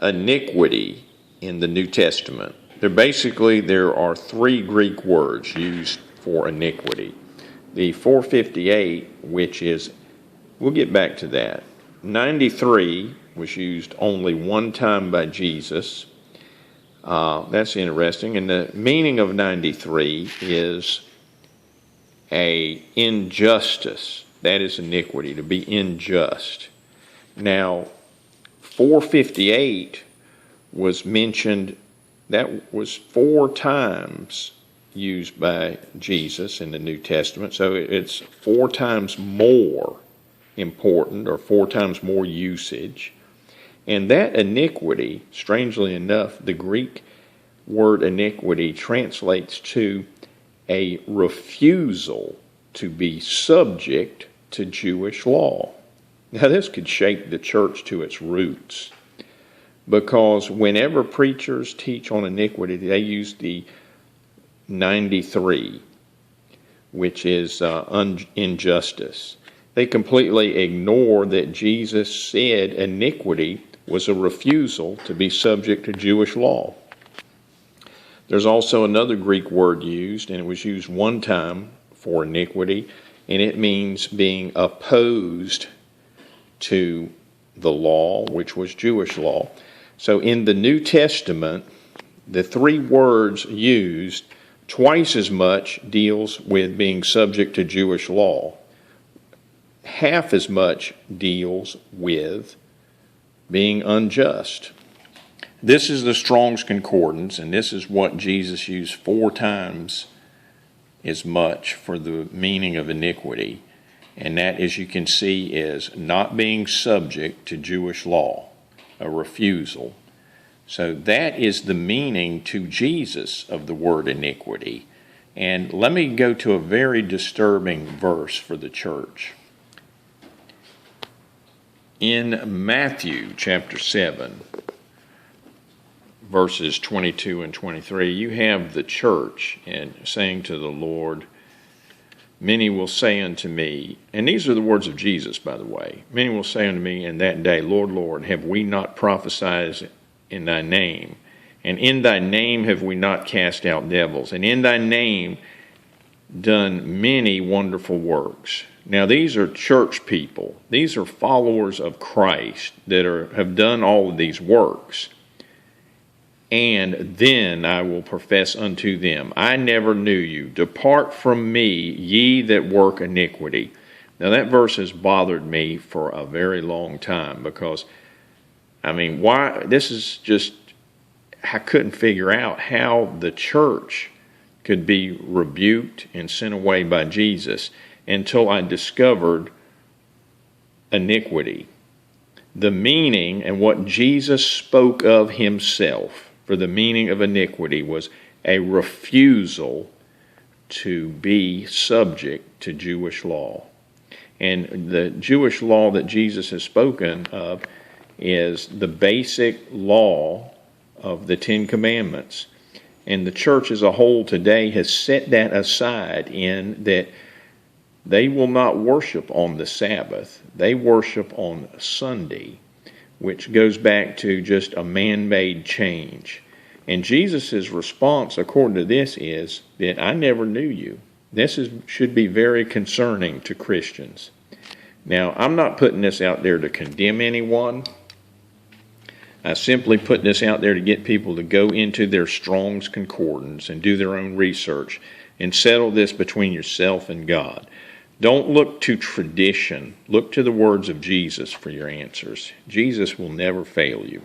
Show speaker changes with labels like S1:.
S1: iniquity in the New Testament. There are three Greek words used for iniquity. The 458, which is, we'll get back to that. 93 was used only one time by Jesus. That's interesting. And the meaning of 93 is a injustice. That is iniquity, to be unjust. Now, 458 was mentioned, that was 4 times used by Jesus in the New Testament. So it's 4 times more important, or 4 times more usage. And that iniquity, strangely enough, the Greek word iniquity translates to a refusal to be subject to Jewish law. Now, this could shake the church to its roots, because whenever preachers teach on iniquity, they use the 93, which is injustice. They completely ignore that Jesus said iniquity was a refusal to be subject to Jewish law. There's also another Greek word used, and it was used one time for iniquity, and it means being opposed to the law, which was Jewish law. So in the New Testament, the 3 words used, twice as much deals with being subject to Jewish law. Half as much deals with being unjust. This is the Strong's Concordance, and this is what Jesus used 4 times as much for the meaning of iniquity. And that, as you can see, is not being subject to Jewish law, a refusal. So that is the meaning to Jesus of the word iniquity. And let me go to a very disturbing verse for the church. In Matthew chapter 7, verses 22 and 23, you have the church and saying to the Lord, many will say unto me, and these are the words of Jesus, by the way, many will say unto me in that day, Lord, Lord, have we not prophesied in thy name? And in thy name have we not cast out devils? And in thy name done many wonderful works? Now, these are church people. These are followers of Christ that have done all of these works. And then I will profess unto them, I never knew you. Depart from me, ye that work iniquity. Now, that verse has bothered me for a very long time, because, why? This is just, I couldn't figure out how the church could be rebuked and sent away by Jesus until I discovered iniquity. The meaning and what Jesus spoke of himself for the meaning of iniquity was a refusal to be subject to Jewish law. And the Jewish law that Jesus has spoken of is the basic law of the 10 Commandments. And the church as a whole today has set that aside, in that they will not worship on the Sabbath. They worship on Sunday, which goes back to just a man-made change. And Jesus' response, according to this, is that I never knew you. This should be very concerning to Christians. Now, I'm not putting this out there to condemn anyone. I simply put this out there to get people to go into their Strong's Concordance and do their own research and settle this between yourself and God. Don't look to tradition. Look to the words of Jesus for your answers. Jesus will never fail you.